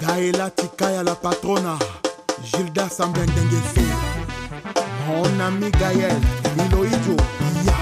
Gaëla Tikaya la patrona, Gilda Sambendengeso, mon ami Gaël, Iloïdjo, ya.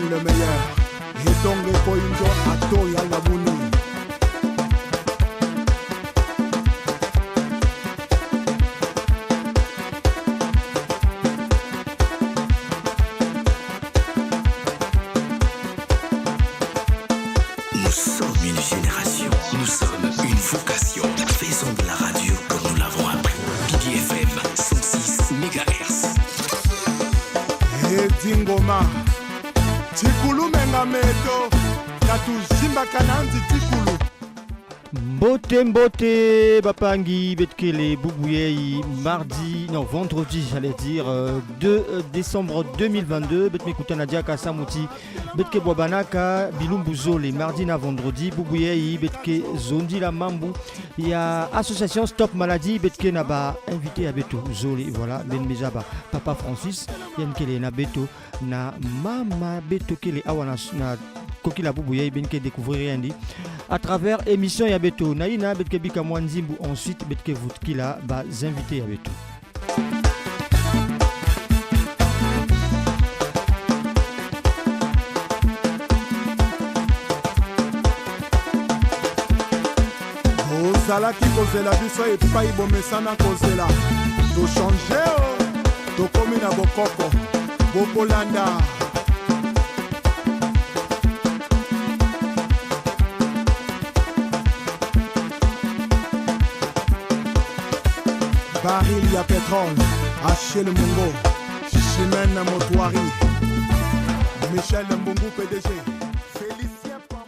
Le meilleur et donc le pointo à Toya la Bouni. Nous sommes une génération, nous sommes une vocation. Faisons de la radio comme nous l'avons appris. PDFM 106 MHz. Et Dingoma Tikulu menga meto Katujimba kananzi tikulu Mbote Bapangi Betkele Boubouye mardi, non vendredi j'allais dire 2 décembre 2022 Betme Koutanadia Kasamouti Betke Bobanaka Bilumbu Zole mardi na vendredi Boubouye Betke Zondi la Mambu. Il y a association Stop Maladie Betke Naba invité à Beto Zole voilà Ben Mejaba Papa Francis Yankele na Beto na Mama Beto Kele Awana na Kokila Boubouye Benke découvrir rien à travers émission Yabeto Naïna Betke Bika Mwanzimbu ensuite Betke Voutkila ba invité Yabeto. Ozalaki kozela biso epai bomesana kozela to changer to komi na bokoko bokolanda. Baril ya pétrole, Achille Mungo, Chimène Motoari, Michel Mbungu PDG, Félicien Pamou.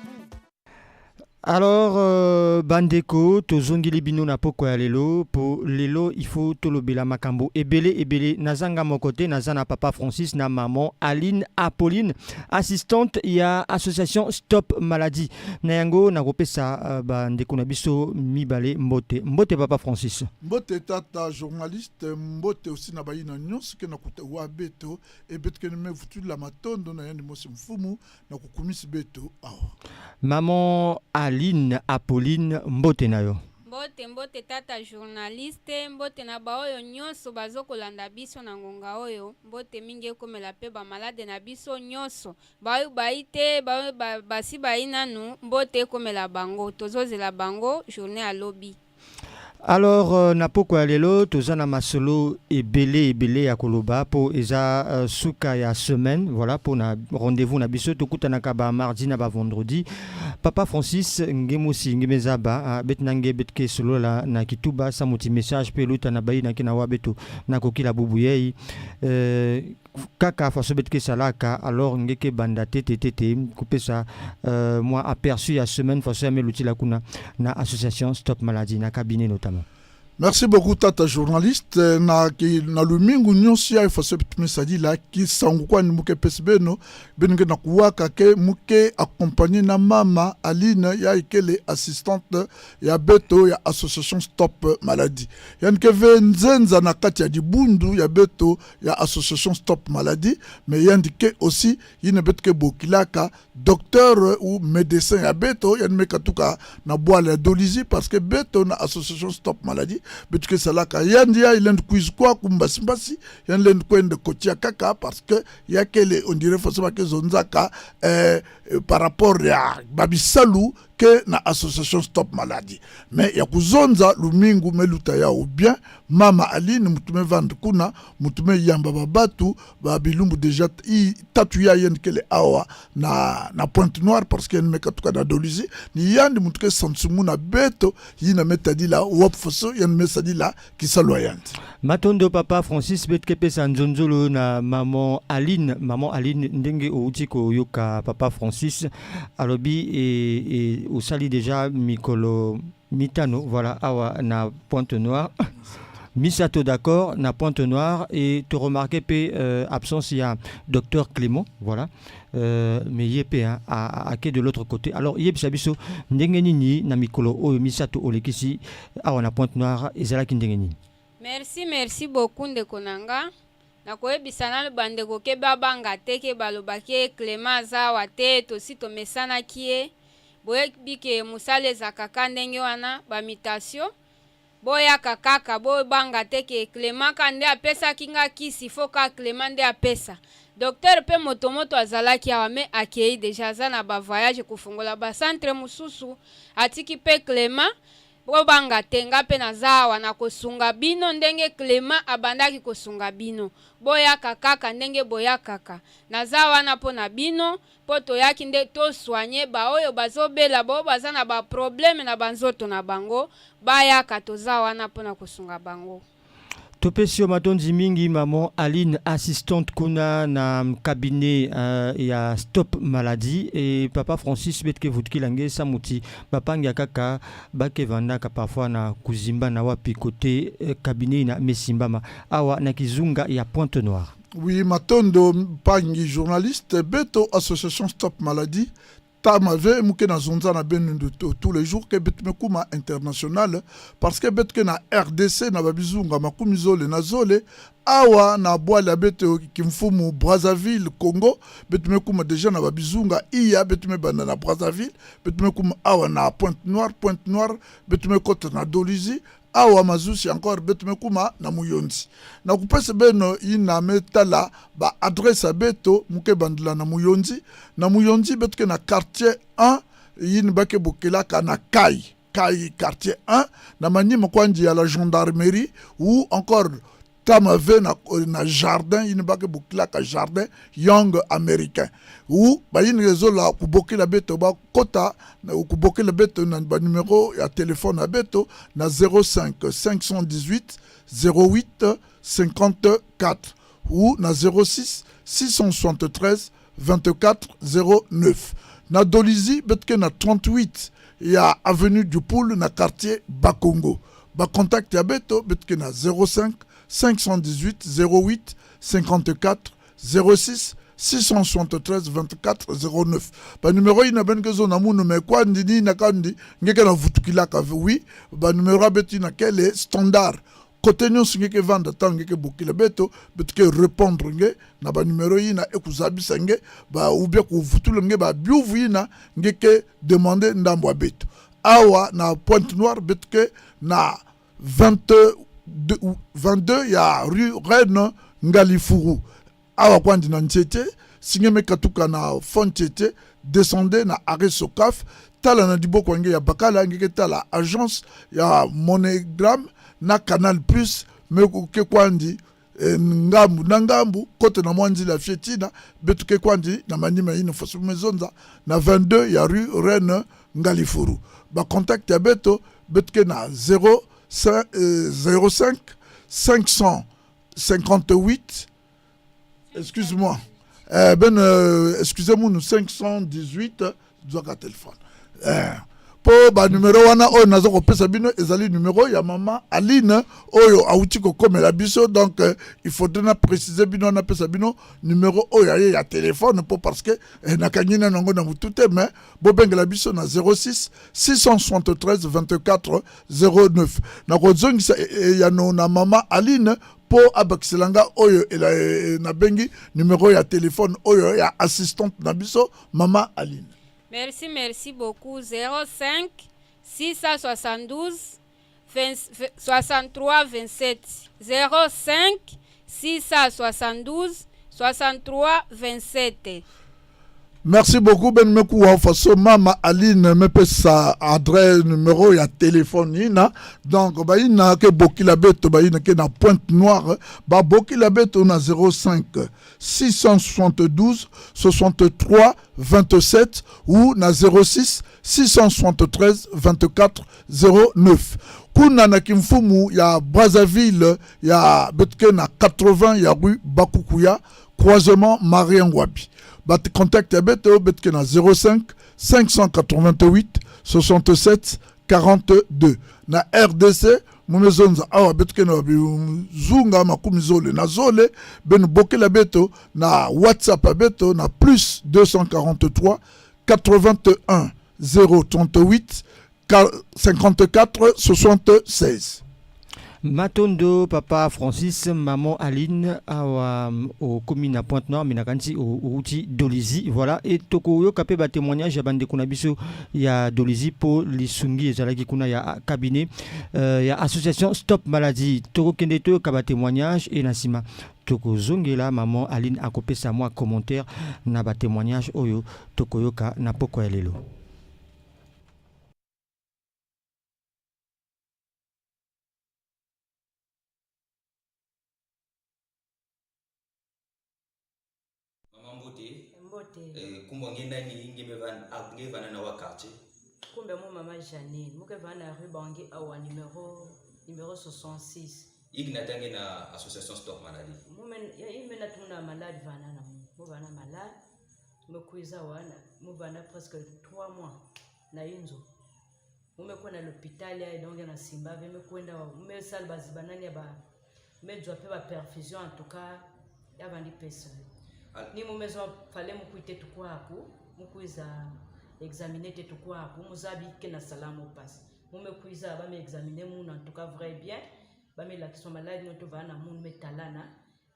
Alors, Bandeko, Tozongili Bino na poko ya lelo, pour lelo, il faut tolobela makambo. Ebele, Nazanga Mokote, Nazana Papa Francis, na maman, Aline Apolline, assistante, il y a association Stop Maladie. Nayango, Nagopesa, Bandeko Nabiso, Mibale, Mbote Papa Francis. Mbote tata journaliste, Mbote aussi Nabayi na nyos, que Nakute Wabeto, et Betke ne me foutu la matondo, na yandi mosi mfumu, Nakukumis Beto. Maman, Aline Apolline Mbote nayo. Mbote tata journaliste mbote na baoyo nyonso bazokolanda biso na ngonga oyo mbote mingi ekomela pe ba malade na biso nyonso baoyo baite baoyo basi bainanu mbote ekomela bango tozozela bango journée à lobby. Alors, napoko ya lelo tozana masolo ebele ya koloba po eza suka ya semaine voilà pour na rendez-vous na biso tokutanaka ba mardi na ba vendredi. Papa Francis ngemusi ngemezaba betnange betke solo la na kituba sa moti message pe luta na bayi na kina wabeto na kokila bubuyei kaka faso betke salaka alors ngeke banda tete kupesa moi aperçu ya semaine faso ya meluti la kuna na association Stop Maladie na cabinet notamment. Merci beaucoup tata journaliste na lumingu nyonsi ya ifase message la ki sangukwa ni muke pesbeno benenge na kuwaka ke muke accompagné na mama Aline ya ikele assistante ya Beto ya association Stop Maladie yanke venzenza na kati ya dibundu ya Beto ya association Stop Maladie mais yandike aussi yine betke bokilaka docteur ou médecin ya Beto yanme katuka na boile dolizi parce que Beto na association Stop Maladie betike salaka yandia ilend quiz kwa kumbasimbasi yanlend kwende kotia kaka parce que yakele on dirait forcément que zonzaka par rapport à babisalu que na association Stop Maladie mais ya kuzonza lumingu meluta ya ou bien mama Aline mutume vendre kuna mutume yamba babatu babilumbu déjà tatuya yen kele awa na Pointe Noire parce que me katuka na dolizi ni yandi mutuke sansumu na Beto yina metadi la wop foso yan mesadi la kisalo yandi matondo Papa Francis betke pesa nzonzolo na maman Aline ndenge outiko yoka Papa Francis alobi et au sali déjà mikolo Mitano, voilà, awa na Pointe-Noire. Misato d'accord, na Pointe-Noire. Et tu remarquais que absence, il y a Docteur Clément, voilà. Mais il y a à de l'autre côté. Alors, il y a Bisabiso, Ndengenini, Namikolo, Misato, Olekisi, awa na Pointe-Noire, et Zalaki Ndengeni. Merci beaucoup, Ndekonanga. Nakoyebisana bandeko ke babanga te ke balobaki Clément azawa te tosi tomesanaki ye boyebi ke mosala ezaka kaka ndenge wana bamitation boyaka kaka bobanga te ke Clément ka nde apesaki nga kisi fo ka Clément nde apesa docteur mpe moto azalaki awa me akei deja aza na bavoyage kofungola bacentre mosusu atiki mpe Clément bobanga te nga mpe naza awa na kosunga bino ndenge Clément abandaki kosunga bino boyaka kaka ndenge boyakaka naza wana mpo na bino mpo toyaki nde toswanye baoyo bazobela bao baza na baprobleme na banzoto na bango bayaka toza wana mpo na kosunga bango. Topesio matonzi mingi maman Aline assistante kuna na cabinet ya Stop Maladie et papa Francis betke vutki lange samuti papa ngakaka bakevandaka parfois na kuzimba na wapi côté cabinet na Mesimbama awa na kizunga ya Pointe-Noire. Oui, matondo pangi journaliste beto association Stop Maladie tamave muke na zonza na benundu tous les jours ke betme kuma international parce que betke na RDC na babizunga makumi zole na zole awa na bwala beto kimfumu Brazzaville Congo betme kuma déjà na babizunga iya betme banda na Brazzaville betme kuma awa na Pointe-Noire betme kote na Dolizi awa mazusi encore betme kuma na Muyonzi na kupese beno ina metala ba adresse beto muke bandla na Muyonzi betke na quartier 1 yin bake bokela kana Kai quartier 1 na manima kwanji ya la gendarmerie ou encore tamave na jardin yin bake bokela ka jardin young américain ou ba yin réseau la kubokela beto ba kota na kubokela beto na ba numéro ya téléphone à beto na 05 518 08 54 ou na 06 673 24 09 na Dolizi betke na 38 ya avenue du Poul na quartier Bakongo ba contact ya beto betke na 05 518 08 54 06 673 24 09 ba numéro ina benkezo na munu me kwa ndini na kandi ngeke na vutukila ka oui ba numéro beti na kele standard côté nyonso ngeke vanda tango ngeke bokila beto betke répondre nge na ba numéro ina ekuzabisa nge ba ubia ku vutula nge ba biuvu ina ngeke demander ndambo beto awa na Pointe-Noire betke na 22 ya rue Reine Ngalifuru awa kwandi na Ntiete singeme katuka na Fontiete descendez na arrêt Sokaf tala na diboko nge ya bakala ngeke tala agence ya Monogram na Canal Plus me ke kwandi ngambu kote na mwanzi la fietina betu ke kwandi na manima ino fosu mezonza na 22 ya rue Reine Ngalifuru ba contact ya beto betke na 05 558 excuse-moi excusez-moi nous 518 doit téléphone po ba numéro wana oyo nazo kopesa bino ezali numéro ya mama Aline oyo auti ko komela biso donc il faudrait na préciser bino na pesa bino numéro oyo ya téléphone po parce que nakanyina nango na mutute mais bo bengela biso na 06 673 24 09 na kozongisa ya no na mama Aline po abakselanga oyo na bengi numéro ya téléphone oyo ya assistante na biso mama Aline. Merci beaucoup. 05 672 63 27. 05 672 63 27. Merci beaucoup Ben Mekouwa façon mama Aline me pe sa adresse numéro ya téléphone ina donc ba ina ke bokila beto ba ina ke na Pointe-Noire ba bokila beto na 05 672 63 27 ou na 06 673 24 09 kuna na kimfumu ya Brazzaville ya betke na 80 ya rue Bakukuya croisement Mariengwabi bat contact beto betke na 05 588 67 42. Na RDC mumezonza awa betu ke na zunga makumi zole na zole benu bokela beto na WhatsApp beto na plus 243 81 038 54 76. Matondo, papa Francis, maman Aline, au commune à Pointe-Noire, Minakanti, au outil Dolizi. Voilà. Et Toko, Kapé, ba témoignage, à Bande Kunabiso, il y a Dolizi pour Lisungi, et Zalagi Kuna, il y a cabinet, il y a association Stop Maladie. Toko Kendeto, Kaba témoignage, et Nassima. Toko Zongela, maman Aline, a copié sa moi commentaire, na ba témoignage, Oyo, Toko Yoka, na Poko Elelo. Kumbe ngendani ngevana na wa quartier. Kumbe mo mama Janine muke vana rue bangi awa numéro 66. Ignatange na association Stop Maladie. Mumen ya imena tuna malade vana na mu vana malade. Mekuiza wana mu vana presque 3 mois na inzo. Mume kwenda l'hôpital ya donge na Simba me kwenda mume sal bazibanani ba medjo pe ba perfusion en tout cas ya bandi pesa. Ni mumezo fale mukuite tukwaku mukuiza examiner te tukwaku muzabi ke na salamu passe mumekuiza ba me examiner mu en tout cas vrai bien ba me la question malade no to vana mu metalana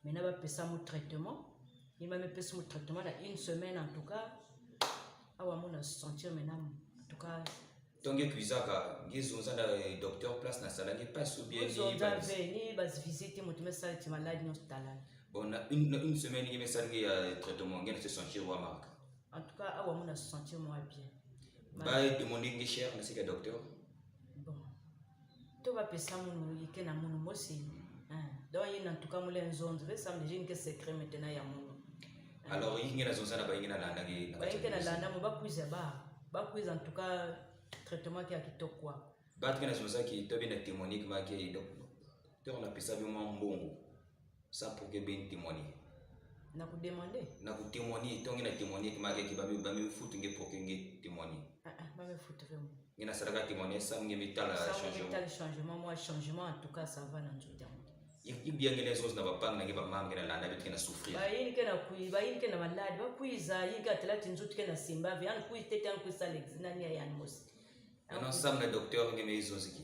mena ba pesa mu traitement ni ba me pesa mu traitement na une semaine en tout cas awa mu na sentir mena en tout cas tonge kuizaka ngizonza na docteur place na salange pas ou bien ni ba visite mu tume sala ti malade no talana. Bon, une semaine, il me semble qu'il y a un traitement, il se sentir ou marque. En tout cas, on a se sentir moins bien. Bah, demander cher, mais c'est que docteur. Bon, tu vas passer à mon week-end à mon aussi. Donc, il en tout cas, mon zone, ça me dit que c'est secret maintenant, il y a mon. Alors, il y a une zone, il y a landa, il y a landa, mais pas plus bas, en tout cas, traitement qui a quitté quoi. Bah, tu as une zone qui est bien témoigné, qui est docteur, on a passé vraiment bon. Ça pour que bien témoigner. Na ku demander. Na ku témoigner, tant que na témoigner que malgré que ba me foutre que pour que témoigner. Ba me foutre vraiment. Ina saraka témoigner ça me metal changement. Ça me changement moi changement en tout cas ça va dans tout temps. Il bien que les choses na ba pang na ba mam na landa bit na souffrir. Ba yin ke na ku ba yin ke na malade ba kuiza yin ka tela tinzut ke na simba vi an ku tete an ku salex na ni ya mos. Non ça me docteur ngeme hizo ziki.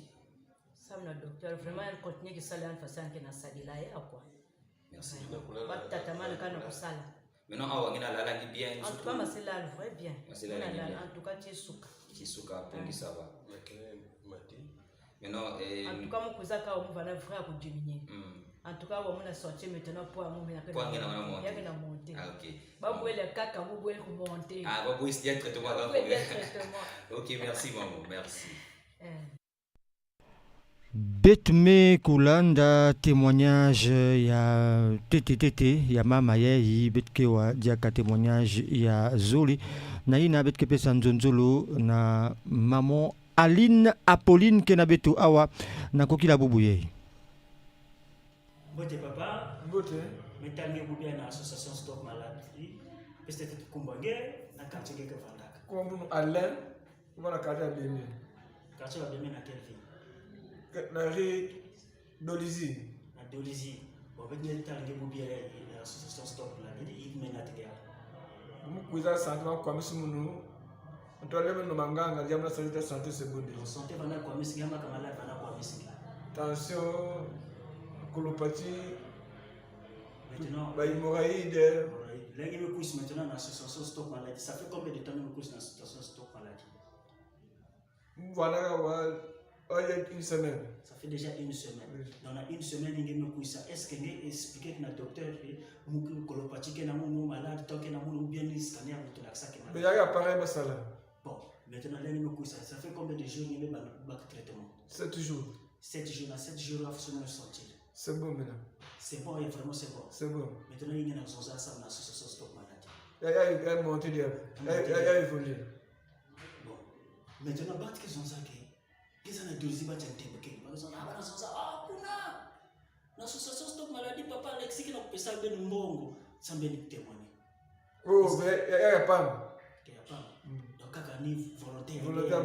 Ça me docteur vraiment elle continue que ça là en façon que na sadila ya quoi. Merci. Maintenant, on a bien. En tout cas, c'est là vrai bien. En tout cas, tu es souka. Qui souka pour ça va. Maintenant, en tout cas, mon cousin a un vrai à diminuer. En tout cas, on a sorti maintenant pour monter. Ah ok. Babou le caca, babou le monter. Ah babou il y a traitement. Ok, merci maman, merci. Betme kulanda témoignage ya TTTT ya mama ye betke wa diaka témoignage ya Zoli na ina betke pesa nzonzolo na maman Aline Apolline kenabeto awa na kokila bubu ye. Bote papa, Bote. Metange bubu na association Stop Maladie. Peste kumbange na quartier ke vandaka. Comme Alain, voilà quartier Bénin. Quartier wa Bénin na quelle ville? Na rue Dolizi. Na Dolizi. Bon, avec Metange bubu na association Stop Maladie, il mena tega. Mukuiza sentiment kwa misimu ntoleme no manganga jamna santé secondaire. Santé vana kwa misimu kama malade vana kwa misimu. Tension, colopathie, maintenant, hémorroïdes. Là, il me couche maintenant dans l'association Stop Maladie. Ça fait combien de temps que je me couche dans l'association Stop Maladie? Voilà, il y a une semaine. Ça fait déjà une semaine. Oui. Dans une semaine, il me couche ça. Est-ce que vous expliquez que le docteur que colopathie que nous malade, tant que nous bien les scanner pour tout ça. Mais il y a un appareil masala. Bon, maintenant, là, il me couche ça. Ça fait combien de jours il me bac traitement? 7 jours. 7 jours. Dans 7 jours, il faut me sentir. C'est bon maintenant. C'est bon, et vraiment c'est bon. C'est bon. Maintenant, il y a une association Stop Maladie. Il y a monté il y a évolué. Bon, maintenant, battre que sont ça qu'ils ont deux ibats en témoqué. Parce qu'on a pas ça. Ah, kuna. L'association Stop Maladie, papa Alexis qui n'a pas ça ben mbongo, ça ben témoigner. Oh, mais il y a pas. Il y a pas. Donc quand ni volontaire. Volontaire,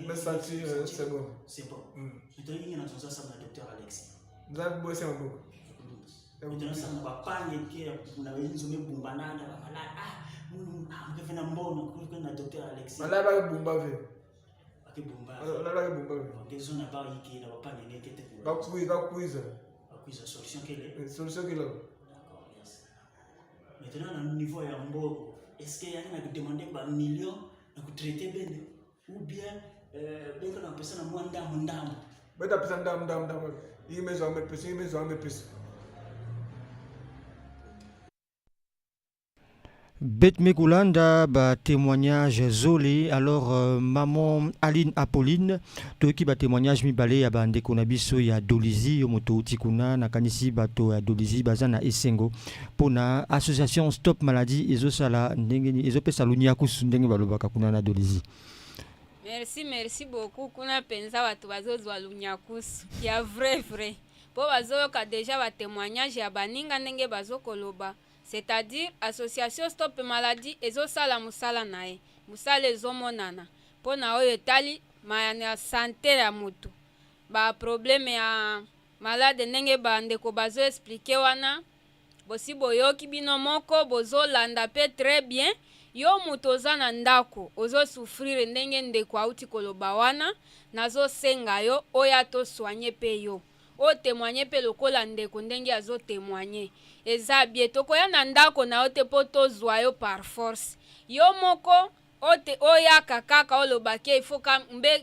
mais c'est bon. C'est bon. Maintenant, il y a un docteur Alexis. Vous avez bossé un peu. Maintenant, ça ne va pas niquer. Vous avez une zone de banane. Vous avez un bon docteur Alexis. On a pas de bomba. Ok, bomba. On a pas de bomba. Ok, zone n'a pas niqué. On n'a pas niqué. Pas quiz. Quiz, solution quelle est? Solution quelle est? D'accord, yes. Maintenant, au niveau de Hambourg, est-ce qu'il y a un demandé par million de traiter bien ou bien ben qu'on appelle ça moins d'âme? Ben t'as besoin d'âme. Il met ça, il met ça. Bet Mekulanda, ba témoignage Zolé. Alors, maman Aline Apolline, toki ba témoignage mi balé ya bande konabiso ya Dolizi, yomoto tikuna na kanisi bato ya Dolizi bazana esengo. Pona association Stop Maladie ezo sala ndenge ezo pesa lunia kusu ndenge balobaka kuna na Dolizi. Merci beaucoup. Kuna penza watu bazozwa lunyakusu. Ya vrai. Po bazoyoka déjà ba témoignage ya baninga ndenge bazokoloba. C'est-à-dire association Stop Maladie ezosala musala nae. Musala ezomonana. Po na oyo etali mayane ya santé ya mutu. Ba problème ya malade ndenge bandeko bazo expliquer wana. Bosi boyoki bino moko bozolanda pe très bien. Yo mutu oza na ndako ozo souffrir ndenge ndeko auti koloba wana nazo senga yo oya to soigner pe yo o témoigner pe lokola ndeko ndenge azo témoigner eza bien tokoya na ndako na ote po tozwa yo par force yo moko ote oya kaka olobake ifo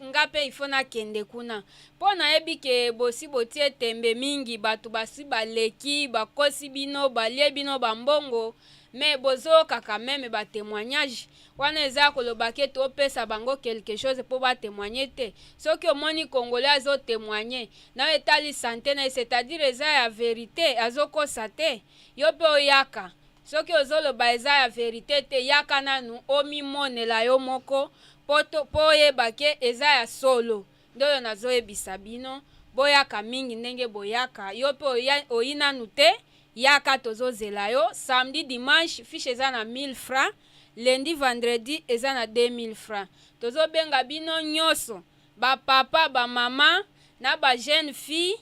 ngape ifo na kende kuna po na yebi ke bosi botie tembe mingi batu basi baleki bakosi bino balie bino bambongo mais bozo kaka même ba témoignage wana eza kolobake to pesa bango quelque chose pour ba témoigner te soki omoni congolais azo témoigner na etali santé na c'est-à-dire eza ya vérité azokosa te yo pe oyaka soki ozoloba eza ya vérité te yaka nanu omimonela yo moko po oyebake eza ya solo ndoyo nazoyebisa bino boyaka mingi ndenge boyaka yo pe oyi nanu te yaka tozozela yo samedi dimanche fiche eza na 1000 francs lundi vendredi eza na 2000 francs tozobenga bino nyonso bapapa bamama na bajeune fille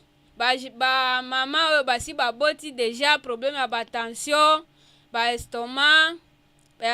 bamama oyo basi baboti déjà problème ya batension baestomac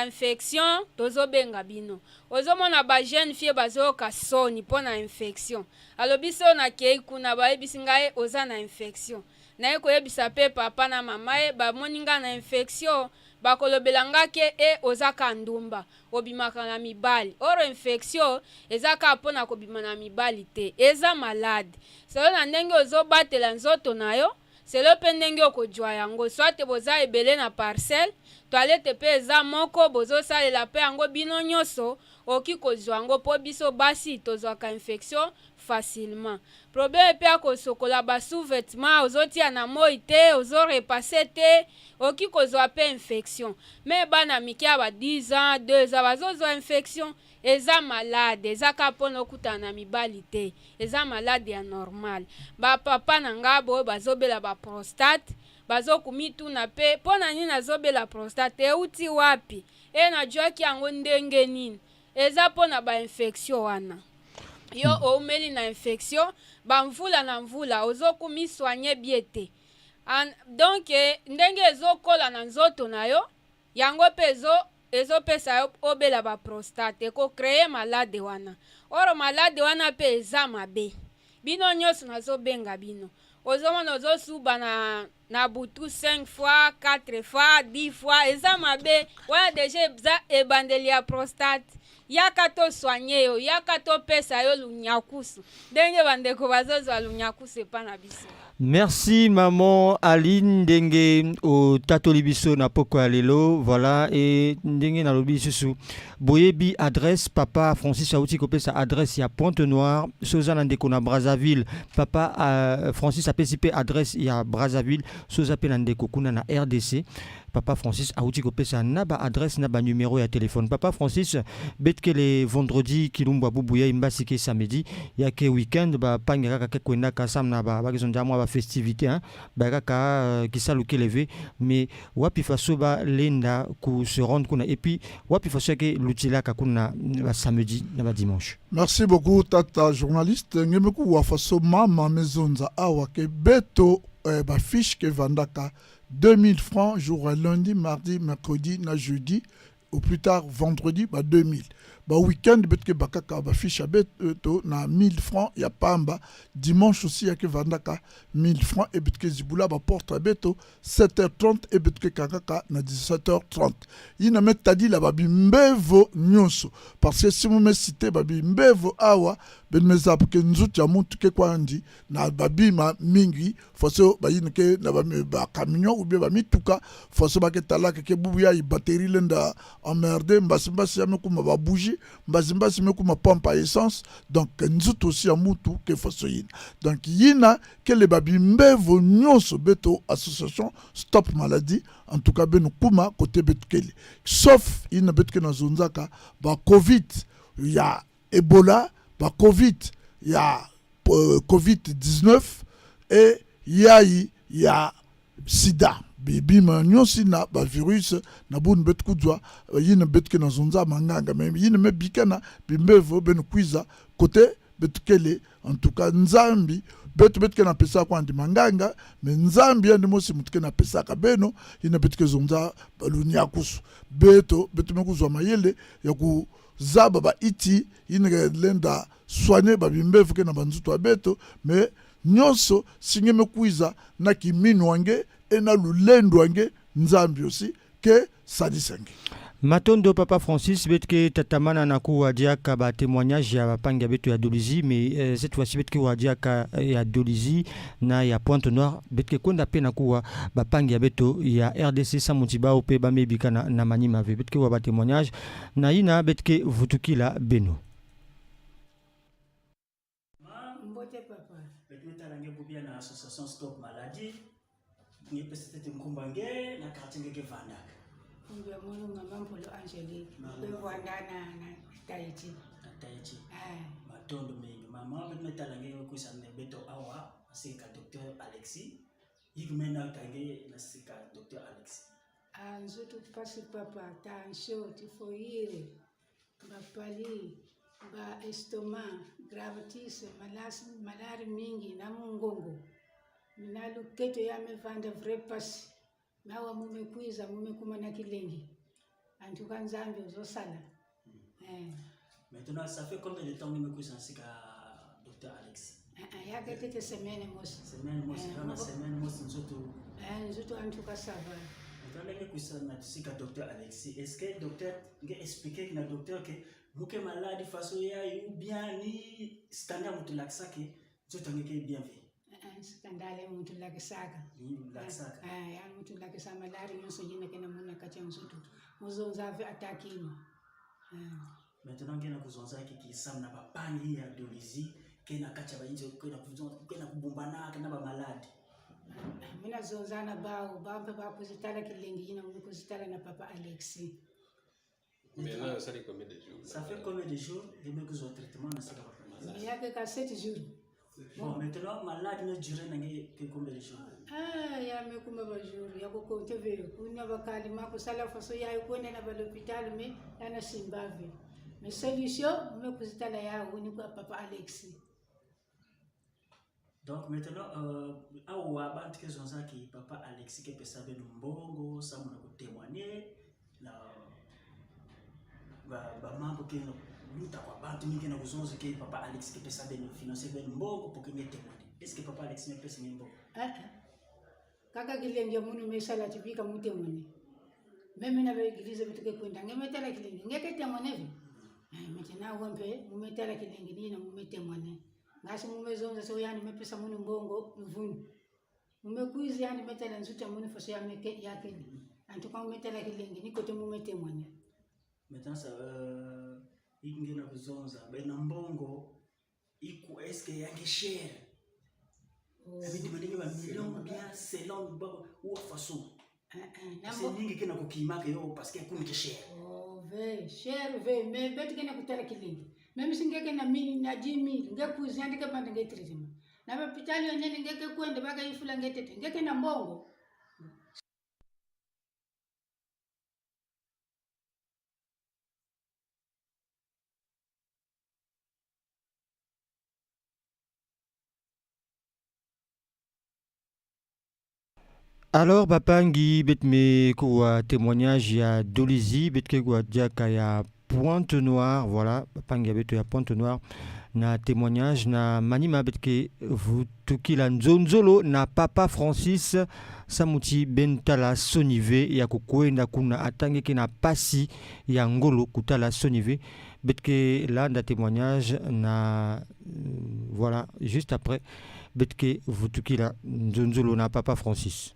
infection tozobenga bino ozomona bajeune fille bazoyoka soni mpo na infection alobi so nakei kuna bayebisi ngai oza na infection naye koyebisa pe papa na mama ye bamoni nga na infection bakolobela nga ke ozaka ndumba obimaka na mibali oro infection ezaka mpona kobima na mibali te eza malade selo na ndenge ozobatela nzoto na yo selo mpe ndenge okojwa yango swate boza ebele na parcelle toilette pe eza moko bozosalela pe yango bino nyonso oki kozwa yango po biso basi tozwaka infection facilement problème pe akosokola basous-vêtements ozotia na moi te ozorepasse te oki kozwa pe infection me bana mike ya ba 10 ans 2 ans bazozwa infection eza malade ezaka mpona okutana na mibali te eza malade ya normal bapapa na ngabo bazobela baprostate bazokumituna pe mpona nini azobela prostate euti wapi najwaki yango ndenge nini eza mpona bainfection wana yo oumeli na infection bamvula na mvula ozokumiswanye bie te donc ndenge ezokola na nzoto na yo yango mpe ezopesa yo obela baprostate ekokreye malade wana oro malade wana mpe eza mabe bino nyonso nazobenga bino ozomona ozosuba na butu 5 fois 4 fois 10 fois eza mabe wana deja eza ebandeli ya prostate yaka to soigner yo yaka to pesa yo lunyakusu ndenge bandeko bazozwa lunyakusu epa na biso. Merci maman Aline ndenge o tatoli biso na poko ya lelo voilà et ndenge na lobi susu boyebi adresse papa Francis auti kopesa adresse ya Pointe Noire soza na ndeko na Brazzaville papa Francis apesi pe adresse ya Brazzaville soza pe na ndeko kuna na RDC papa Francis auti kopesa na ba adresse na ba numéro ya téléphone papa Francis betke le vendredi kilumba bubuya imbasi ke samedi ya ke weekend ba panga kaka kwenda kasam na ba bakizonja mwa festivité hein bakaka kisaluki levé mais wapi faso ba lenda ku se rendre kuna et puis wapi faso ke lutila kakuna ba samedi na ba dimanche. Merci beaucoup tata journaliste ngemeku wa faso mama mezonza awa ke beto ba fiche ke vandaka 2000 francs jour à lundi, mardi, mercredi, na jeudi, ou plus tard vendredi, 2000. Week-end, betke bakaka ba fiche beto na 1000 francs ya pamba. Dimanche aussi ya ke vandaka 1000 francs et betke zibula ba porte beto 7h30 et betke kakaka na 17h30. Ina met tadi la babi mbevo nyonso parce que si vous me citez babi mbevo awa ben mezap ke nzut ya muntu ke kwa ndi na babi ma mingi faso ba yin ke na ba camion ou bien ba mituka faso ba ke talaka ke bubu ya batterie lenda emmerdé mbasi ya mekuma ba bougie mbasi mekuma pompe à essence donc nzut aussi ya mutu ke faso yin donc yina ke le babi mbevo nyonso beto association stop maladie en tout cas ben kuma côté betkele sauf ina betke na zonzaka ba covid ya Ebola ba Covid, il y a Covid-19 et il y a Sida. Bibi manyosi na ba virus na bun bet kudwa yine betke na zonza manganga même yine me bikana bimbevo ben kwiza côté betkele en tout cas nzambi betke na pesa kwa ndi manganga mais nzambi ndi mosi mutke na pesa ka beno yine betke zonza balunya kusu beto me kuzwa mayele ya ku zaba ba iti yine lenda soigner ba bimbevo ke na banzuto abeto mais nyonso singe me kwiza na kiminu wange ena lulendo wange nzambi aussi ke sadisenge. Matondo Papa Francis betke tatamana na kuwadiaka ba témoignage ya bapanga beto ya Dolizi mais cette fois-ci betke wadiaka ya Dolizi na ya Pointe-Noire betke konda pe na kuwa bapanga beto ya RDC Samutiba ope ba mebika na Manima ve betke wa ba témoignage na ina betke vutukila beno. Mbote papa betke talange bubia na association Stop Maladie ni pesete mkumbange na quartier ke vandaka. Mbe munu mama Mpolo Angelique bewandana na Tahiti. Matondo mengi mama betmetalange kusana beto awa sika docteur Alexis yigmena tange na sika docteur Alexis anzutu pasi papa tansho tifoire bapali ba estomac gravatis malari mingi na mungongo minalu keto yamevanda vrai pasi nawa mumekwiza mumekuma na kilengi antuka nzambi uzosala. Maintenant ça fait combien de temps que vous êtes ici docteur Alexis? Il y a quelques semaines semaine nzoto antuka ça va. Maintenant que vous êtes ici docteur Alexis, est-ce que docteur nga expliquer na docteur que muke malade façon ya ou bien ni standard mutu laksaka nzoto ngeke bien vu. Skandale mutu lakisaka ya mutu lakisa malari yonso yina kena muna kacha nzoto muzonza ave atakini. Maintenant kena kuzonza ki samna ba pani ya Dolizi kena kacha ba injo kena kubumbana kena ba malade. Mina zonzana bao bampe ba kuzitala kilengi yina mu kuzitala na papa Alexis. Mais là ça fait combien de jours? Ça fait combien de jours que vous avez traitement na sika papa? Il y a que 7 jours. Bon, maintenant, malade ne dure combien de jours? Ya me kuma ba jour ya ko konte ve kunya bakali ma ko sala faso ya ko ne na ba l'hôpital mais yana Zimbabwe. Mais solution me kuzitala ya uni ko papa Alexis. Donc maintenant awa bantu ke zonza ki papa Alexis ke pesa be mbongo sa mona ko témoigner na ba mambo ke no luta kwa bantu mingi na kuzonza ke papa Alexis ke pesa be no financer be mbongo pour que ne témoigner. Est-ce que papa Alexis me pesa mbongo? Kaka kilengi munu mesala tibika mutemone meme na beglize bitike kwenda ngemetala kilengi ngeke temone vi metina wampe mumetala kilengi nina mumetemone ngasi mumezonza so yani mepesa munu mbongo mvuni mumekuizi yani metala nzuta munu foso ya meke yake antuka mumetala kilengi niko te mumetemone. Maintenant ça ingena kuzonza bena mbongo iku eske yange share avec des manières à millions bien selon ou façon c'est ningi kena kukimaka yo parce que kuna cher cher mais beti kena kutala kilingi même singeke na 1000 na 10000 ngekuzi andike bande ngetrima na hospitali yonyene ngeke kwende baka ifula ngetete ngeke na mbongo. Alors bapangi betme kwa témoignage ya Dolizy betke kwa diaka ya Pointe Noire, voilà bapangi beto ya Pointe Noire na témoignage na manima betke vutukila nzonzolo na Papa Francis Samuti Bentala Sonive ya kukwenda kuna atangeke na pasi ya ngolo kutala Sonive betke là na témoignage na voilà juste après betke vutukila nzonzolo na Papa Francis.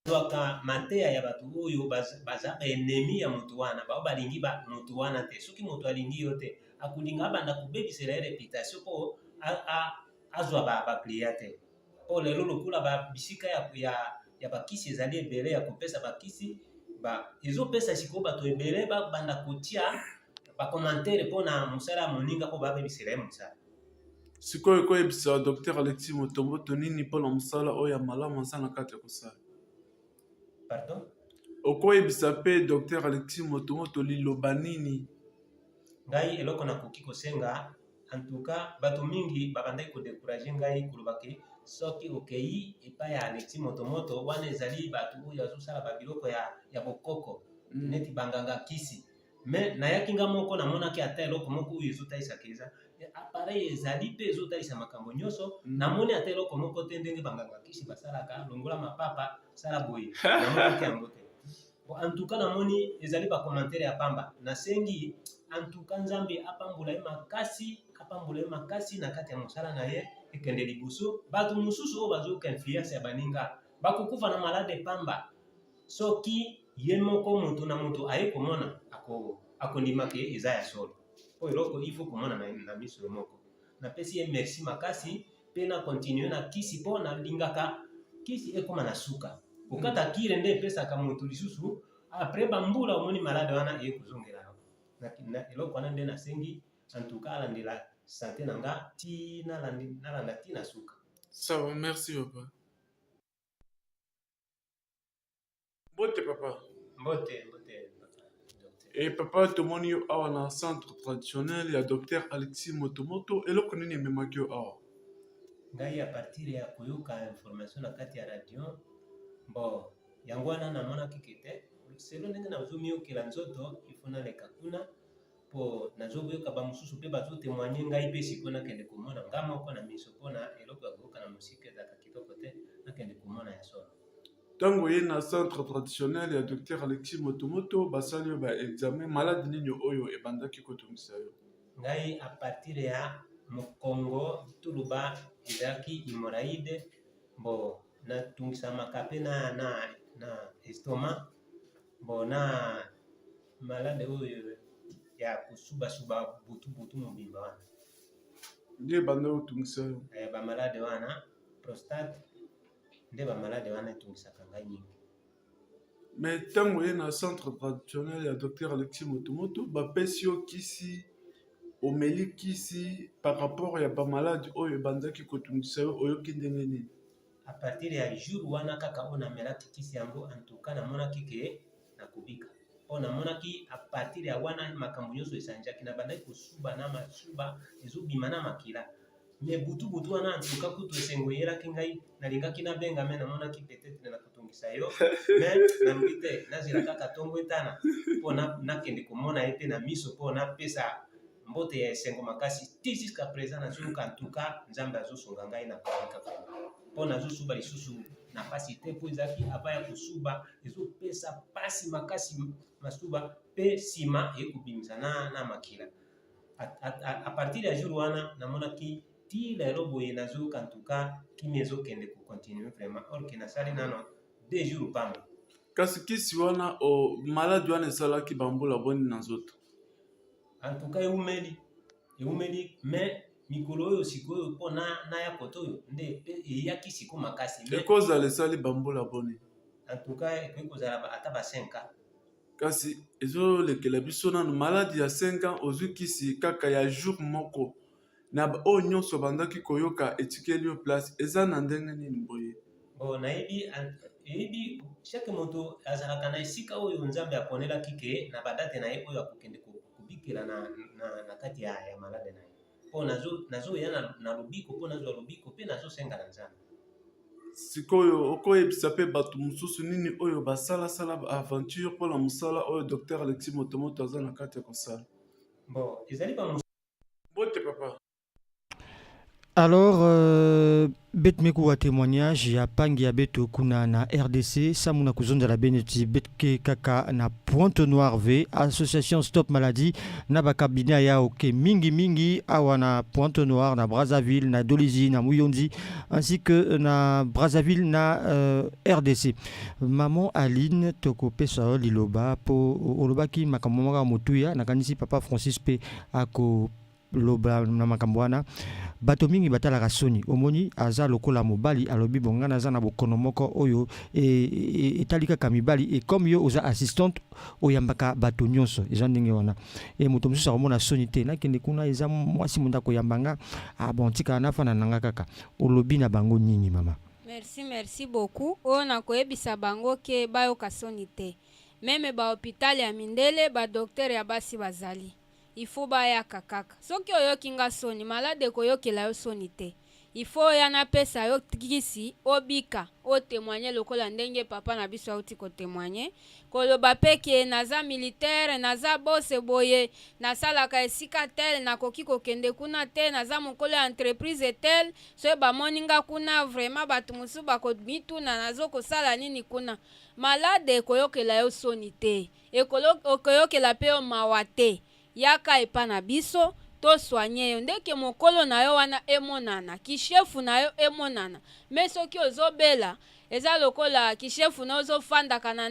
Zwaka mateya ya batu oyo baza enemi ya mutu wana bao balingi ba mutu wana te soki mutu alingi yo te akulinga banda kubebisela reputation po azwa ba client te po lelo lokula ba bisika ya bakisi ezali ebele ya kopesa bakisi ba ezopesa siko bato ebele banda kotia ba commentaire po na musala moninga po babebisela musala sikoyo koyebisa Dr Alexis Motomboto nini mpona mosala oyo ya malamu aza na kati ya kosala. Pardon? Okoyebisa pe Dr Alexis Motomboto liloba nini? Ngai eloko nakoki kosenga antuka bato mingi babandaki kodekuraje ngai koloba ke soki okei epai ya Alexis Motomboto wana ezali bato oyo azosala babiloko ya bokoko neti banganga kisi me nayaki nga moko namonaki ata eloko moko oyo ezotalisa keza appareil ezali mpe ezotalisa makambo nyonso namoni ata eloko moko te ndenge banganga kisi basalaka longola mapapa sala boye namonaki yango te antuka namoni ezali bakomantere ya pamba nasengi antuka nzambe apambola ye makasi na kati ya mosala na ye ekende liboso bato mosusu oyo bazoyoka influence ya baninga bakokufa na malade pamba soki ye moko moto na moto aye komona akondima ke eza ya solo po eloko ifo komona na miso moko napesi ye merci makasi mpe na continue na kisi mpo nalingaka kisi ekoma na suka kokata kire nde epesaka moto lisusu apres bambula omoni malade wana eye kozongela na eloko wana nde nasengi antuka alandela sante na nga ti nalanda ti na suka. Sawa, merci papa. Mbote papa. Mbote. Et papa tomoni yo awa na centre traditionnel ya Dr Alexis Motomboto eloko nini ememaki yo awa? Ngai a partir ya koyoka information na kati ya radio bon yango wana namonaki kete selo ndenge nazomiyokela nzoto ifo naleka kuna po nazoboyoka bamosusu mpe bazotémoigne ngai mpe sikoyo nakende komona nga moko na miso mpona eloko ya koyoka na mosika ezalaka kitoko te nakende komona ya solo. Ntango ye na centre traditionnel ya Dr Alexis Motomboto basali yo baexamen malade nini oyo ebandaki kotungisa yo? Ngai a partir ya mokongo tuluba ezalaki hémorroïde bo natungisamaka mpe na estomac bo na malade oyo ya kosubasuba butu mobimba wana nde banda otungisa yo? Bamalade wana prostate nde bamalade wana etungisaka ngai mingi. Mais ntango ye na centre traditionnel ya Dr Alexis Motomboto bapesi yo kisi omeli kisi par rapport ya bamalade oyo ebandaki kotungisa yo oyoki ndenge nini? A partir ya jour wana kaka oyo namelaki kisi yango antuka namonaki ke nakobika mpo namonaki a partir ya wana makambo nyonso esanjaki nabandaki kosuba na masuba ezobima na makila me butu wana antuka kutu esengo eyelaki ngai nalingaki nabenga me namonaki peut-être na kotungisa yo me nalobi te nazela kaka ntongo etana mpo nakende komona ye mpe na miso mpo napesa mbote ya esengo makasi ti jusqu'à présent nazoyoka antuka nzambe azosunga ngai na kobika mpo nazosuba lisusu na pasi te mpo ezalaki ava ya kosuba ezopesa pasi makasi masuba mpe nsima ekobimisa na makila a partir ya jour wana namonaki ti lelo boye nazoyoka ntuka kimi ezokende kocontinue vraiment or ke nasali nano 2 jours pamba kasi kisi wana maladi wana esalaki bambula boni na nzoto. En tout cas eumeli mais mikolo oyo sikoyo mpo na ya koto oyo nde eyaki siko makasi ekozala esali bambula boni. En tout cas ekoki kozala ata ba 5 ans kasi ezolekela biso nano maladi ya 5 ans ozwi kisi kaka ya jour moko na oyo nyonso bandaki koyoka etikeli yo place eza na ndenge nini boye. nayebi chaque moto azalaka na esika oyo nzambe aponelaki ke na badate na ye oyo akokende kobikela na kati ya malade na ye mpo nazoya na lobiko mpo nazwa lobiko mpe nazosenga na nzambe. sikoyo okoyebisa mpe bato mosusu nini oyo basalasala aventure mpona mosala oyo Dr Alexis Motomoto aza na kati ya kosala. Bon, ezali ba bote papa. Alors, betmeku wa témoignage ya pangi ya beto kuna na RDC samuna kuzonda la beneti betke kaka na Pointe Noire V association Stop Maladie na bakabina ya oke mingi awa na Pointe Noire na Brazzaville na Dolizy na Muyonzi ainsi que na Brazzaville na RDC. Maman Aline toko pesa liloba po olobaki makamomaka motuya na kanisi papa Francis P ako loba na makambwana bato mingi batalaka soni omoni aza lokola mobali alobi bongana aza na bokono moko oyo etalika kamibali et comme yo oza assistante oyambaka bato nyonso eza ndenge wana et moto mosusu akomona soni te nakende kuna eza mwasi monda koyambanga bon tika nafana nanga kaka olobi na bango nini mama. Merci beaucoup. Oyo nakoyebisa bango ke bayoka soni te meme ba hôpital ya mindele ba docteur ya basi bazali il faut bayaka kaka soki oyoki nga soni malade koyokela yo soni te il faut yana pesa yo kisi obika otémoigner lokola ndenge papa na biso auti kotémoigner koloba peke naza militaire naza bose boye nasalaka esika tel nakoki kokende kuna te naza mokolo ya entreprise tel so bamoni nga kuna vraiment bato mosusu bakomituna nazo kosala nini kuna malade koyokela yo soni te koyokela pe yo mawa te yaka epa na biso to soigner yo ndeke mokolo na yo wana emonana kishefu na yo emonana mais soki ozobela eza lokola kishefu na ozofandaka na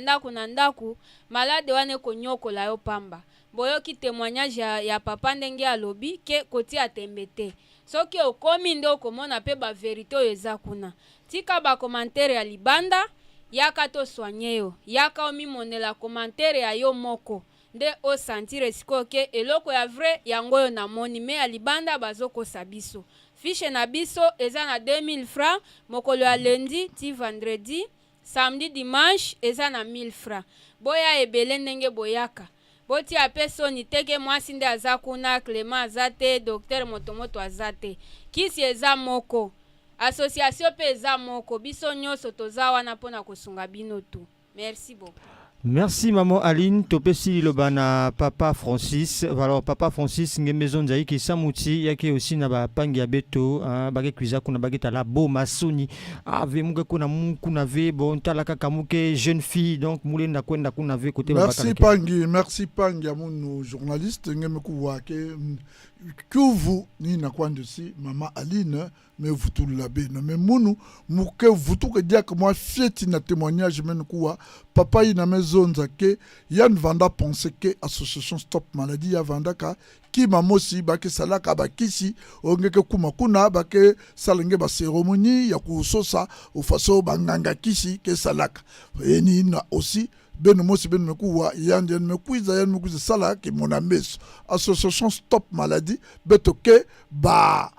ndaku malade wana konyokola yo pamba boyoki témoignage ya papa ndenge alobi ke koti atembe te soki okomi nde okomona pe ba verité oyo eza kuna tika ba commentaire ya libanda yaka to soigner yo yaka omimonela commentaire ya yo moko nde o sentire siko ke eloko ya vrai yango yo na moni me ya libanda bazokosa biso fiche na biso eza na 2000 francs mokolo ya lundi ti vendredi samedi dimanche eza na 1000 francs boya ebele ndenge boyaka boti ape soni teke mwasi nde aza kuna Clément aza te Dr Motomoto aza te kisi eza moko association pe eza moko biso nyonso toza wana mpona kosunga bino tu. Merci beaucoup. Merci maman Aline topesi lobana papa Francis. Alors papa Francis nge maison nzai ki samuti yake aussi na ba pangi ya beto bage kuiza kuna bage tala bo masoni ave muke kuna kuna ve bon tala kaka muke jeune fille donc mule na kwenda kuna ve côté baba. Merci pangi ya munu journaliste nge mekuwa ke kuvu ni na kwanda si mama Aline me vutu la beno me munu muke vutu ke dia que moi fieti na témoignage men kuwa papa ina mezonza ke yan vanda penser que association Stop Maladie ya vanda ka ki mamosi ba ke salaka ba kisi ongeke kuma kuna ba ke salenge ba cérémonie ya kusosa ufaso banganga kisi ke salaka eni na aussi beno mosi beno mekuwa yan mekuiza sala ke mon ameso association Stop Maladie betoke ba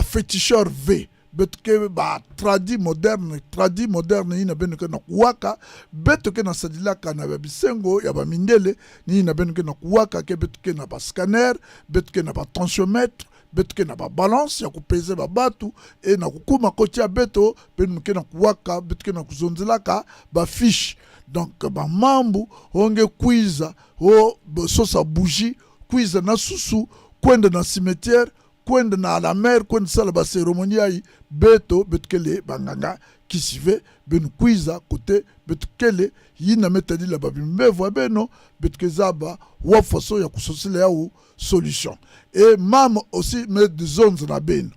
féticheur V betke ba tradi moderne ina benuke na kuwaka betoke na sadilaka na bisengo ya ba mindele ni na benuke na kuwaka ke betke na ba scanner betke na ba tensiomètre betke na ba balance ya kupeze ba batu e na kukuma koti ya beto benuke na kuwaka betke na kuzonzelaka ba fiche donc ba mambu onge kuiza o sosa bougie kuiza na susu kwenda na cimetière kwenda na la mer kwenda sala ba cérémonie ai beto betkele banganga kisive ben kuiza kote betkele yina metadi la babimbevo beno betkezaba wa façon ya kusosile ya solution et mam aussi met des zones na beno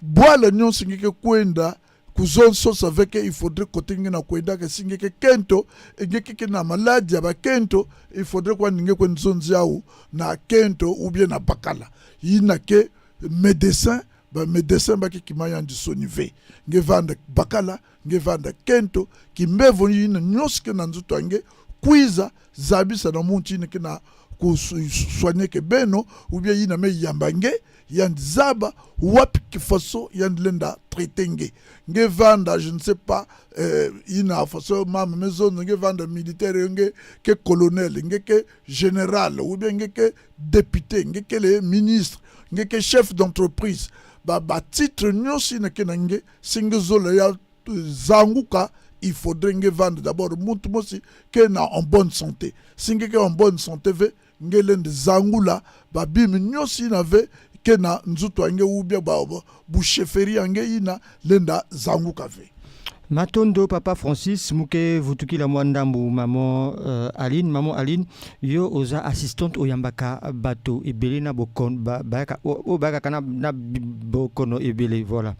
boile nyonso ngike kwenda kuzon so savait que il faudrait côté ngena kwenda que singe que kento et que na maladie ya ba kento il faudrait kwa ninge kwa nzonziao na kento ou bien na bakala yina ke médecin ba ki kimaya ndi sonive nge vanda bakala nge vanda kento kimbevo yina nyoske na nzuto ange kwiza zabisa na munti ne kina soigner que beno ou bien yina me yambange yand zaba wapi kifaso yand lenda traitenge nge vanda je ne sais pas yina faso mama maison nge vanda militaire nge ke colonel nge ke général ou bien nge ke député nge ke le ministre nge ke chef d'entreprise ba titre nyosi na kenange singe zola ya zanguka il faudrait nge vendre d'abord muntu mosi ke na en bonne santé singe ke en bonne santé ve ngelende zangula babimi nyosi nave kena nzuto ange ubia ba busheferi ange ina lenda zanguka ve Matondo Papa Francis muke vutuki la mwandambu maman Aline yo oza assistante oyambaka bato ebele na bokon baka kana na bokono ebele voilà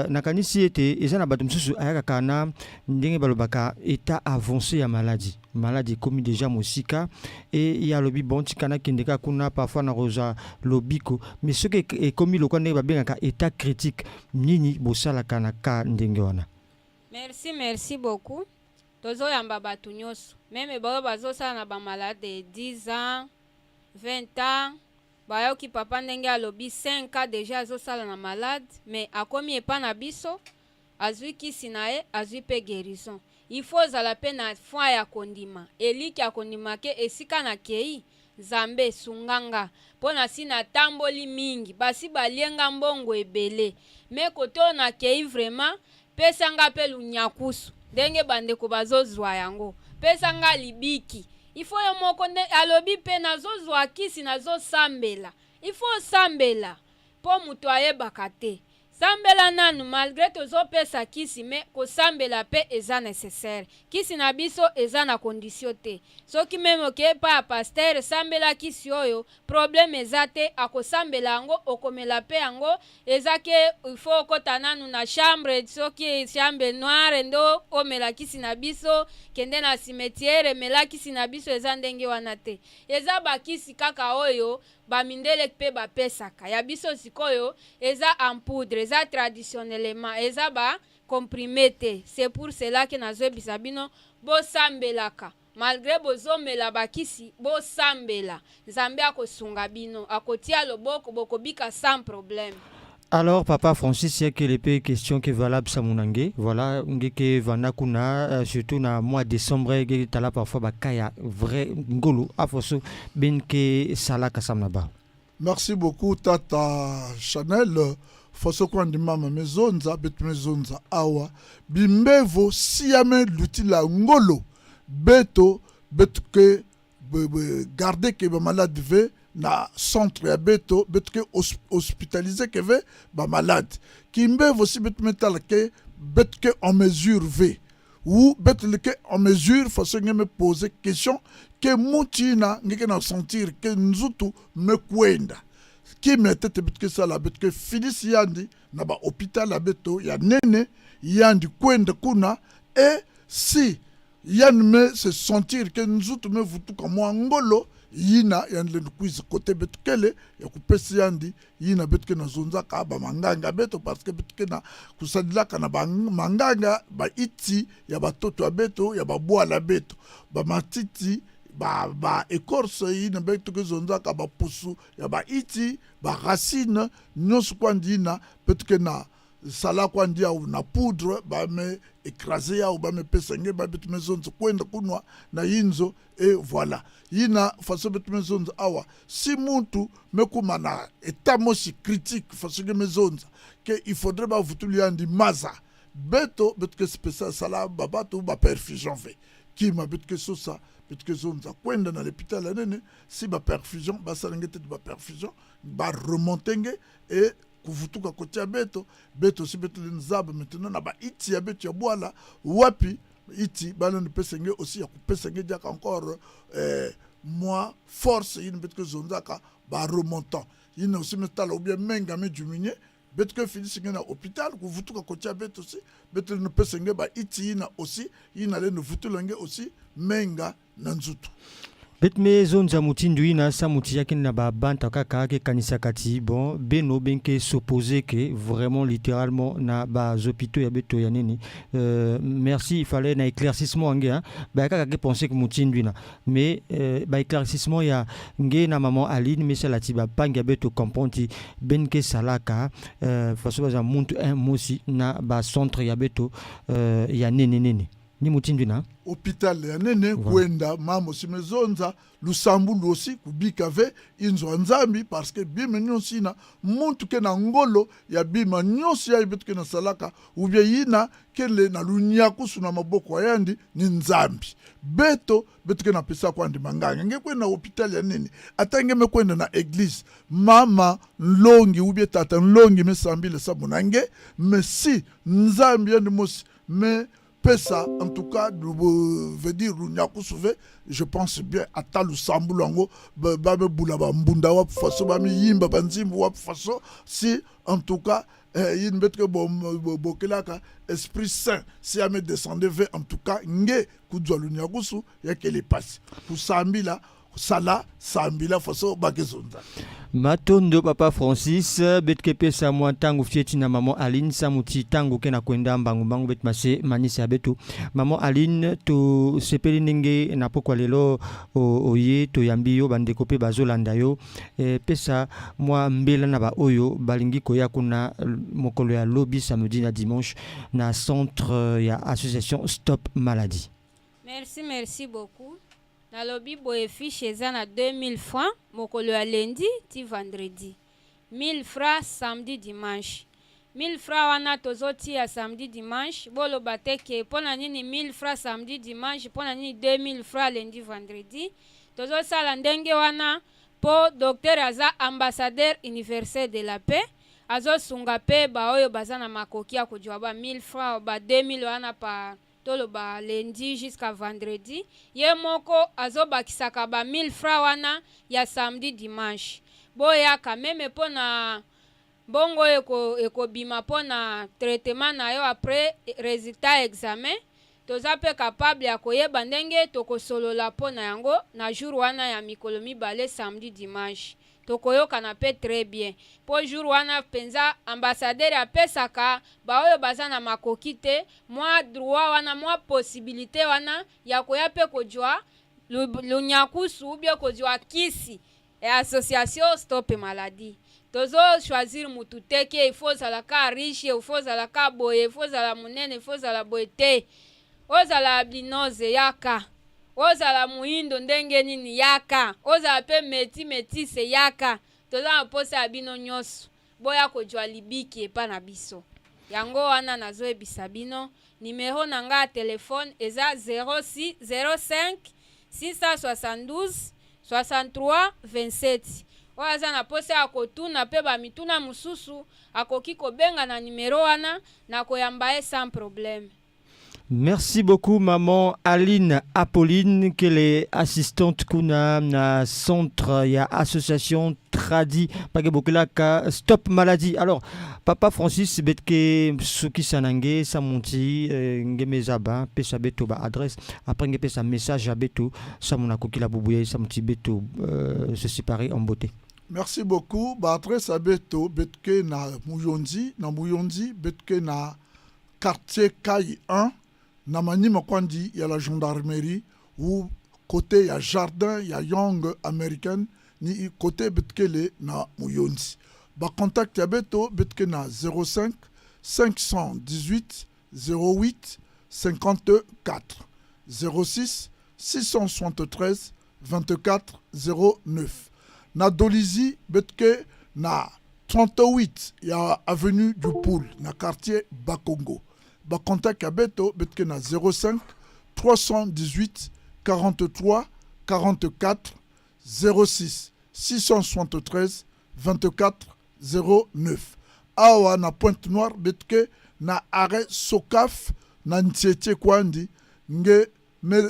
nakanisi ete eza na bato msusu ayaka kana ndenge balobaka état avancé ya maladie komi déjà mosika et ya lobi bonti kana kindeka kuna parfois na roza lobiko mais ce que est komi lokone babengaka état critique nini bosala kana ka ndenge wana. Merci beaucoup. Tozo yamba batu nyoso. Même bao bazo sala na ba malade de 10 ans, 20 ans. Bayo ki papa ndenge alobi 5 ans déjà zo sala na malade, mais akomi epa na biso, azui kisi na ye, azui pe guérison. Il faut zala pe na foi ya kondima. Eliki ya kondima ke esika na kei Zambe sunganga. Pona sina tamboli mingi, basi balienga mbongo ebele. Mais koto na kei vraiment pesa nga pe lunyakusu ndenge bandeko bazozwa yango pesa nga libiki ifo yo moko alobi pe nazozwa kisi nazosambela ifo sambela po mutu ayebaka te sambela nanu malgré tozopesa kisi me kosambela pe eza nécessaire kisi na biso eza na condition te soki meme oke pa ya pasteur sambela kisi oyo problème eza te akosambela yango okomela pe yango eza ke ifo okota nanu na chambre soki chambre noire ndo omela kisi na biso kende na cimetière mela kisi na biso eza ndenge wana te eza bakisi kaka oyo bamindele pe bapesaka ya biso sikoyo eza en poudre eza traditionnellement eza ba comprimé te c'est pour cela que nazobisa bino bosambelaka malgré bozomela bakisi bosambela nzambe akosunga bino akotia loboko bokobika sans problème. Alors, Papa Francis, il y a quelques questions qui sont valables à mon angue. Voilà, ngeke vanakuna surtout na mois de décembre, ngeke tala parfois bakaya vrai ngolo afoso benke sala kasamnaba. Merci beaucoup Tata Chanel. Faso kwa ndimama mezonza bet mezonza awa bimbevo siame lutila ngolo beto betke garder que ba malade ve na centre ya beto betke hospitalisé que ve ba malade kimbevo si bet metal que betke en mesure ve ou betke en mesure faso ngeme poser question que mutina ngeke na sentir que nzutu me kwenda qui mettait betke sala betke finis yandi na ba hôpital la beto ya nene yandi kwenda kuna et si yan me se sentir que nzutu me vutu comme ngolo yina yandle kuiza côté betkele ya kupesi yandi yina betke na zonza ka ba manganga beto parce que betke na kusadila kana ba manganga ba iti ya batoto ya beto ya ba bois la beto ba matiti ba écorce yina beto ke zonza ka ba pusu ya ba iti ba racine nyonso kwandi na betke na sala kwandi ya na poudre ba me écraser ya ba me pesenge ba betu mezonzo kwenda kunwa na yinzo et voilà yina faso betu mezonzo awa si muntu mekuma na état mosi critique faso ke mezonzo que il faudrait ba vutuli andi maza beto betke spécial sala babato ba perfusion fait qui ma betke sosa betke zonza kwenda na l'hôpital la nene si ba perfusion ba salengete ba perfusion ba remontenge et kuvutuka kotia beto si beto nzaba maintenant na ba iti ya beto ya bwala wapi iti bana ne pesenge aussi ya kupesenge diaka encore moi force yin beto zonzaka ba remontant yin aussi metala ou bien menga me diminuer betke Félix ngena hôpital ku vutuka kotia bet aussi bet ne pesenge ba iti na aussi ina le ne vutulange aussi menga na nzutu. Betme zonza mutindu ina sa muti yake na ba banta kaka ke kanisa kati bon beno benke s'opposer que vraiment littéralement na ba hôpitaux ya beto ya nini merci il fallait na éclaircissement nge hein ba kaka ke penser que mutindu ina mais ba éclaircissement ya nge na maman Aline mais ça la tiba panga beto comprendre benke salaka façon ba muntu un mosi na ba centre ya beto ya nini ni mutindu na hôpital ya nene kwenda mama simezonza lusambulu aussi kubika ve inzo nzambi parce que bima nyonsi na muntu ke na ngolo ya bima nyonsi ya bitu ke na salaka ubye yina kele na lunyaku suna maboko yandi ni nzambi beto ke na pesa kwa ndi manganga nge kwenda hôpital ya nene atange me kwenda na église mama nlongi ubye tata nlongi mesambile sabunange mesi nzambi ya mosi me pesa en tout cas veut dire je pense bien à talu sambulango babe bulaba mbunda wa faso ba mi yimba banzimbu wa faso si en tout cas il met que bokelaka esprit saint si ame descendre vers en tout cas nge kudzwa lunyakusu yake les passe kusambila sala sambila faso bakezonza matondo papa Francis betke pesa mwa tangu fieti na maman Aline samuti tangu kena kwenda mbangu bet mase manisa betu maman Aline to sepeli ninge na pokwa lelo oye to yambio bandeko pe bazolanda yo pesa mwa mbela na ba oyo balingi koya kuna mokolo ya lobby samedi na dimanche na centre ya association Stop Maladie. Merci beaucoup. Na lobby boye fiche eza na 2000 francs mokolo ya lundi ti vendredi, 1000 francs samedi dimanche. 1000 francs wana tozoti ya samedi dimanche boloba teke pona nini 1000 francs samedi dimanche pona nini 2000 francs lundi vendredi. Tozosala ndenge wana po docteur aza ambassadeur universel de la paix azosunga pe ba oyo baza na makoki ya kojwa ba 1000 francs ba 2000 wana pa toloba lundi jusqu'à vendredi ye moko azobakisaka ba 1000 francs wana ya samedi dimanche boyaka meme pona bongo ekobima pona traitement na yo après résultat examen toza pe capable ya koyeba ndenge tokosolola pona yango na jour wana ya mikolo mibale samedi dimanche tokoyoka na pe très bien po jour wana penza ambassadeur apesaka baoyo baza na makoki te mwa droit wana mwa possibilité wana ya koya pe kojwa lunyakusu ubie kojwa kisi e association Stop Maladie. Tozo choisir mutu teke il faut zalaka riche il faut zalaka boye il faut zala munene il faut zala boye te ozala albinoze yaka ozala muindo ndenge nini yaka ozala pe metise yaka toza na posa ya bino nyonso boya kojwa libiki epa na biso yango wana nazoyebisa bino numero na nga ya telefone eza 05 672 63 27 oyo aza na posa ya kotuna pe bamituna mosusu akoki kobenga na numero wana na koyamba ye sans problème. Merci beaucoup maman Aline Apolline qu'elle est assistante kuna na centre ya association Tradi Pagebokela Stop Maladie. Alors papa Francis betke suki sanange samonti ngemezaba pesa beto ba adresse après nge pesa message à beto samuna kokila bubuye samonti beto se séparer en beauté. Merci beaucoup. Ba adresse à beto betke na Muyonzi betke na quartier Kai 1 na manima kwandi ya la gendarmerie ou côté ya jardin ya Young American ni côté betkele na Muyonzi. Ba contact ya beto betke na 05 518 08 54 06 673 24 09. Na Dolizi betke na 38 ya avenue du Poul na quartier Bakongo. Ba contact à beto betke na 05 318 43 44 06 673 24 09. Awa na Pointe Noire betke na arrêt Sokaf na Ntiete Kwandi nge me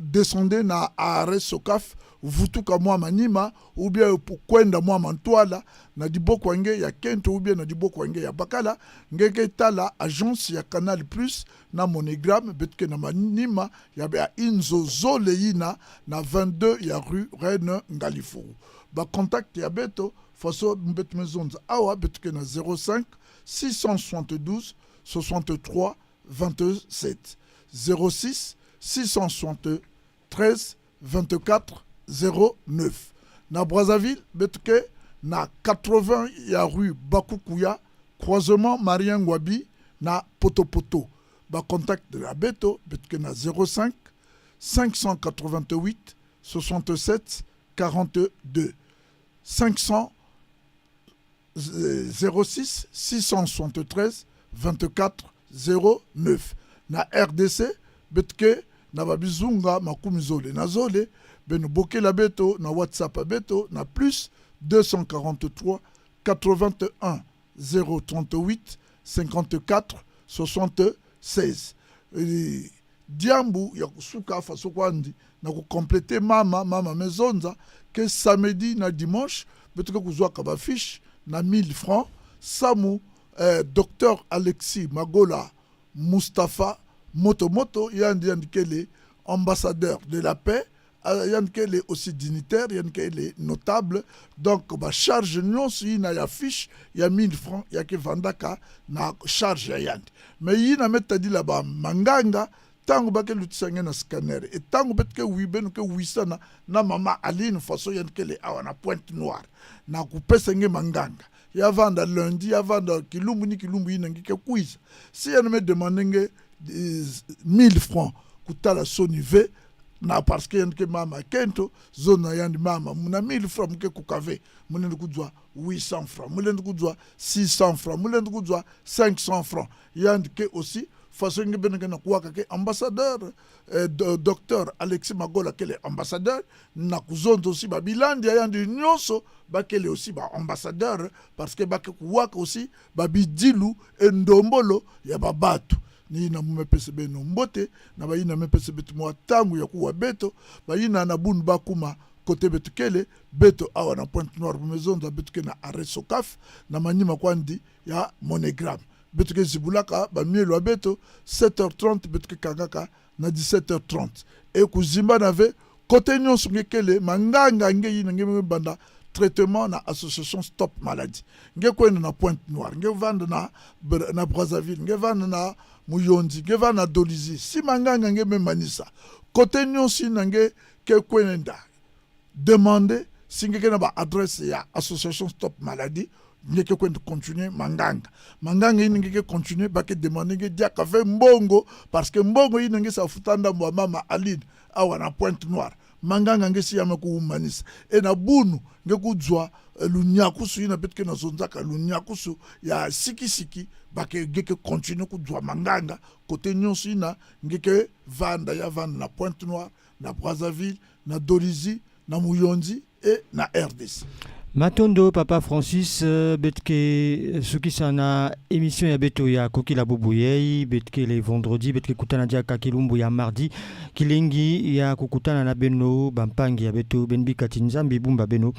descendez na arrêt Sokaf vutuka mwa manima ou bien kwenda mwa mantwala na diboko wange ya Kento ou bien na diboko wange ya Bakala ngeke tala agence ya Canal Plus na Monogram betke na manima ya ba inzo zole yina na 22 ya rue Reine Ngalifou ba contact ya beto faso mbet mezonza awa betke na 05 672 63 27 06 673 24 09 na Brazzaville betke na 80 ya rue Bakukuya croisement Marien Ngwabi na Potopoto ba contact de la beto betke na 05 588 67 42 500 06 673 24 09 na RDC betke na babizunga makumi zole na zole beno bokela beto na WhatsApp beto na plus 243 81 038 54 76 diambu ya kusuka faso kwandi na kukomplete mama mezonza ke samedi na dimanche betke kuzwa ka bafiche na 1000 francs samu Docteur Alexis Magola Mustafa Motomoto yandikele ambassadeur de la paix yandikele aussi dignitaire yandikele notable donc ba charge non si na ya fiche ya 1000 francs ya ke vandaka na charge ya yandi mais yina metadi la ba manganga tango bake lutisange na scanner et tango betke wibenu ke wisana na mama Aline faso yandikele awa na Pointe Noire na kupesenge manganga ya vanda lundi ya vanda kilumbu ni kilumbu yinangi ke quiz si ya me demandenge 1000 francs kutala Sony V na parce que yanke mama Kento zona yandi mama muna 1000 francs mke kukave mune ndikuzwa 800 francs mune ndikuzwa 600 francs mune ndikuzwa 500 francs yandi ke aussi façon nge benenge na kuwaka ke ambassadeur docteur Alexis Magola kele ambassadeur na kuzonzo aussi babilandi yandi nyonso bakele aussi ba ambassadeur parce que bake kuwaka aussi babidilu endombolo ya babatu ni na mumepese beno mbote na bayina mepese betu mwa tangu ya kuwa beto bayina na bunu bakuma kote betu kele beto awa na Pointe Noire bumezonza betu ke na arrêt Sokaf na manyima kwandi ya Monogram betu ke zibulaka ba mielo wa beto 7h30 betu ke kangaka na 17h30 e kuzimba nave kote nyonso ngekele manganga nge yina nge banda traitement na association Stop Maladie nge kwenda na Pointe Noire nge vanda na Brazzaville nge vanda na Muyondi nge vanda na Dolizi si manganga nge memanisa kote nyonso nge ke kwenda demander si nge na ba adresse ya association Stop Maladie nge ke kwenda continuer manganga yini nge ke continuer ba ke demander nge dia ka fe mbongo parce que mbongo yini nge sa futanda mwa mama Aline awa na Pointe Noire manganga ngesi yame kuhumanisa na bunu ngekudzwa lunyakusu ina petke na zonzaka lunyakusu ya siki bake ngeke continue kudzwa manganga kote nyonso ina ngeke vanda na Pointe Noire na Brazzaville na Dolizi na Muyondi et na RDC. Matondo Papa Francis betke suki sana émission ya beto ya Kokila Bubuyei betke les vendredis betke kutana dia kakilumbu ya mardi kilengi ya kukutana na beno bampangi ya beto benbi katinzambi bumba beno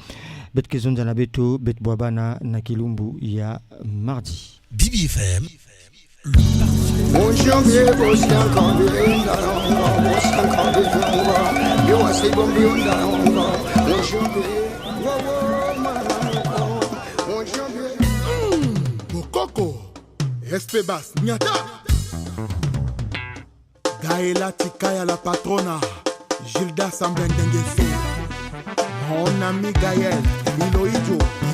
betke zonza na beto betbwabana na kilumbu ya mardi. Bibi FM. Mon janvier, vos Bokoko Espebas Nyata Gaëla Tikaya la patrona Gilda Samblendengeso Mon ami Gaël Milo